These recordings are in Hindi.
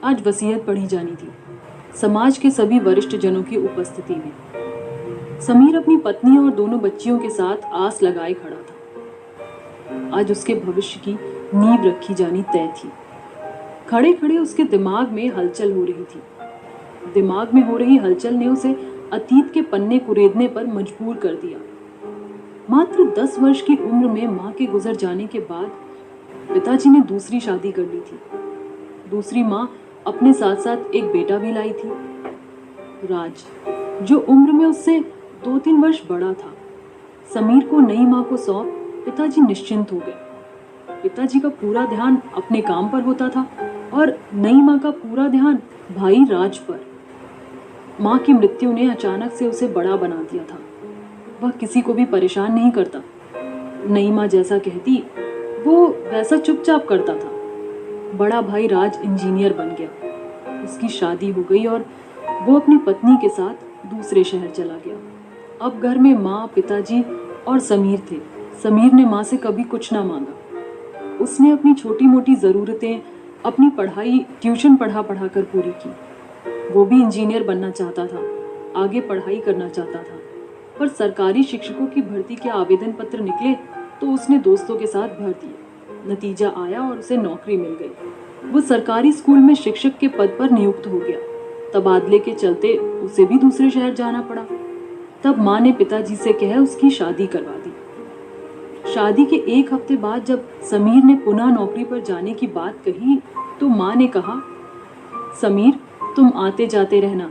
आज वसीयत पढ़ी जानी थी, समाज के सभी वरिष्ठ जनों की उपस्थिति में। समीर अपनी पत्नी और दोनों बच्चियों के साथ आस लगाए खड़ा था। आज उसके भविष्य की नींव रखी जानी तय थी। खड़े खड़े उसके दिमाग में हलचल हो रही थी। दिमाग में हो रही हलचल ने उसे अतीत के पन्ने कुरेदने पर मजबूर कर दिया। मात्र 10 वर्ष की उम्र में मां के गुजर जाने के बाद पिताजी ने दूसरी शादी कर ली थी। दूसरी मां अपने साथ साथ एक बेटा भी लाई थी, राज, जो उम्र में उससे 2-3 वर्ष बड़ा था। समीर को नई मां को सौंप पिताजी निश्चिंत हो गए। पिताजी का पूरा ध्यान अपने काम पर होता था और नई मां का पूरा ध्यान भाई राज पर। मां की मृत्यु ने अचानक से उसे बड़ा बना दिया था। वह किसी को भी परेशान नहीं करता। नई मां जैसा कहती वो वैसा चुपचाप करता था। बड़ा भाई राज इंजीनियर बन गया। उसकी शादी हो गई और वो अपनी पत्नी के साथ दूसरे शहर चला गया। अब घर में माँ, पिताजी और समीर थे। समीर ने माँ से कभी कुछ ना मांगा। उसने अपनी छोटी मोटी ज़रूरतें अपनी पढ़ाई ट्यूशन पढ़ा पढ़ा कर पूरी की। वो भी इंजीनियर बनना चाहता था, आगे पढ़ाई करना चाहता था, पर सरकारी शिक्षकों की भर्ती के आवेदन पत्र निकले तो उसने दोस्तों के साथ भर दिए। नतीजा आया और उसे नौकरी मिल गई। वो सरकारी स्कूल में शिक्षक के पद पर नियुक्त हो गया। तबादले के चलते उसे भी दूसरे शहर जाना पड़ा। तब माँ ने पिताजी से कह उसकी शादी करवा दी। शादी के 1 हफ्ते बाद जब समीर ने पुनः नौकरी पर जाने की बात कही तो माँ ने कहा, समीर, तुम आते जाते रहना,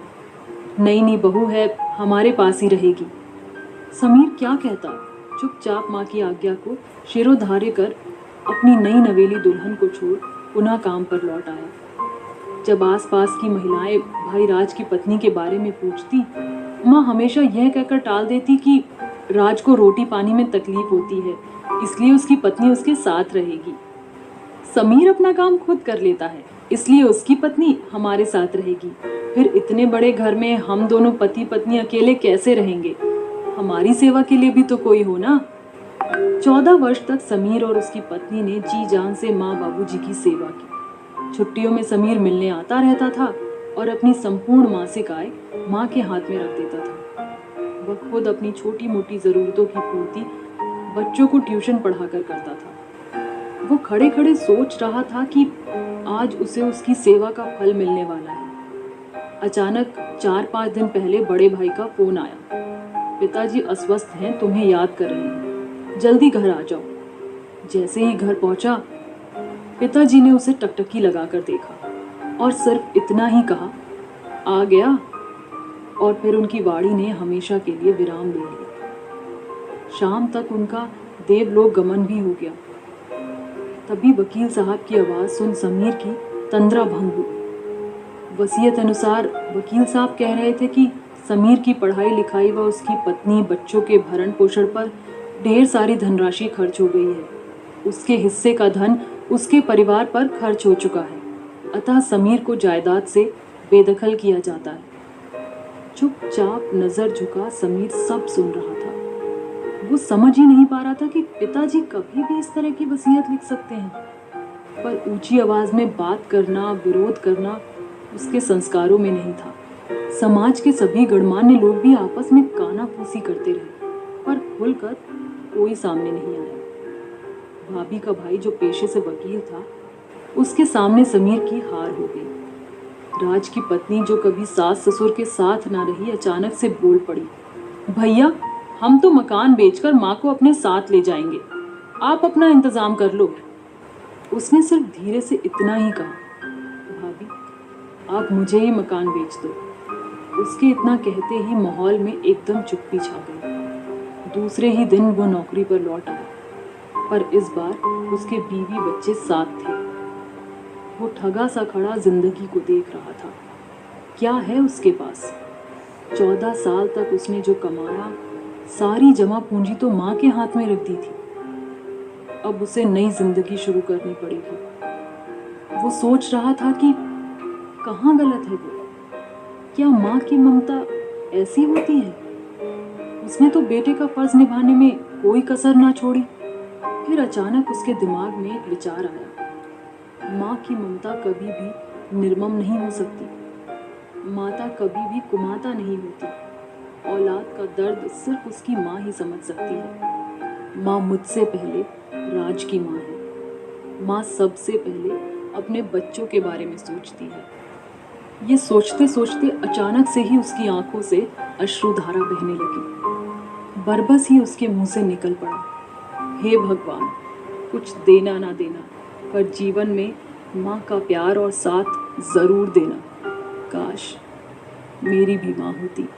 नई बहू है, हमारे पास ही रहेगी। समीर क्या कहता, चुपचाप माँ की आज्ञा को शिरोधार्य कर अपनी नई नवेली दुल्हन को छोड़ पुनः काम पर लौट आया। जब आसपास की महिलाएं भाई राज की पत्नी के बारे में पूछती, माँ हमेशा यह कहकर टाल देती कि राज को रोटी पानी में तकलीफ होती है, इसलिए उसकी पत्नी उसके साथ रहेगी। समीर अपना काम खुद कर लेता है, इसलिए उसकी पत्नी हमारे साथ रहेगी। फिर इतने बड़े घर में हम दोनों पति पत्नी अकेले कैसे रहेंगे? हमारी सेवा के लिए भी तो कोई हो ना। 14 वर्ष तक समीर और उसकी पत्नी ने जी जान से माँ बाबूजी की सेवा की। छुट्टियों में समीर मिलने आता रहता था और अपनी संपूर्ण मासिक आय माँ के हाथ में रख देता था। वह खुद अपनी छोटी मोटी जरूरतों की पूर्ति बच्चों को ट्यूशन पढ़ाकर करता था। वो खड़े खड़े सोच रहा था कि आज उसे उसकी सेवा का फल मिलने वाला है। अचानक 4-5 दिन पहले बड़े भाई का फोन आया, पिताजी अस्वस्थ हैं, तुम्हें याद कर रहे हैं, जल्दी घर आ जाओ। जैसे ही घर पहुंचा, पिताजी ने उसे टकटकी लगाकर देखा और सिर्फ इतना ही कहा, आ गया, और फिर उनकी वाणी ने हमेशा के लिए विराम ले लिया। शाम तक उनका देवलोक गमन भी हो गया। तभी वकील साहब की आवाज सुन समीर की तंद्रा भंग हुई। वसीयत अनुसार वकील साहब कह रहे थे कि समीर की पढ़ाई लिखाई व उसकी पत्नी बच्चों के भरण पोषण पर ढेर सारी धनराशि खर्च हो गई है। उसके हिस्से का धन उसके परिवार पर खर्च हो चुका है, अतः समीर को जायदाद से बेदखल किया जाता है। चुपचाप नजर झुका समीर सब सुन रहा था। वो समझ ही नहीं पा रहा था कि पिताजी कभी भी इस तरह की वसीयत लिख सकते हैं, पर ऊंची आवाज में बात करना, विरोध करना उसके संस्कारों में नहीं था। समाज के सभी गणमान्य लोग भी आपस में कानाफूसी करते रहे, पर खुलकर कोई सामने नहीं आया। भाभी का भाई जो पेशे से वकील था, उसके सामने समीर की हार हो गई। राज की पत्नी जो कभी सास ससुर के साथ ना रही, अचानक से बोल पड़ी, भैया, हम तो मकान बेचकर माँ को अपने साथ ले जाएंगे, आप अपना इंतजाम कर लो। उसने सिर्फ धीरे से इतना ही कहा, भाभी, आप मुझे ही मकान बेच दो। उसके इतना कहते ही माहौल में एकदम चुप्पी छा गई। दूसरे ही दिन वो नौकरी पर लौट आया, पर इस बार उसके बीवी बच्चे साथ थे। वो ठगा सा खड़ा जिंदगी को देख रहा था। क्या है उसके पास? 14 साल तक उसने जो कमाया, सारी जमा पूंजी तो माँ के हाथ में रख दी थी। अब उसे नई जिंदगी शुरू करनी पड़ेगी। वो सोच रहा था कि कहाँ गलत है वो? क्या माँ की ममता ऐसी होती है? उसने तो बेटे का फर्ज निभाने में कोई कसर ना छोड़ी। फिर अचानक उसके दिमाग में एक विचार आया, माँ की ममता कभी भी निर्मम नहीं हो सकती। माता कभी भी कुमाता नहीं होती। औलाद का दर्द सिर्फ उसकी माँ ही समझ सकती है। माँ मुझसे पहले राज की माँ है। माँ सबसे पहले अपने बच्चों के बारे में सोचती है। ये सोचते सोचते अचानक से ही उसकी आंखों से अश्रुधारा बहने लगी। बरबस ही उसके मुंह से निकल पड़ा, हे भगवान, कुछ देना ना देना, पर जीवन में माँ का प्यार और साथ जरूर देना। काश मेरी भी माँ होती।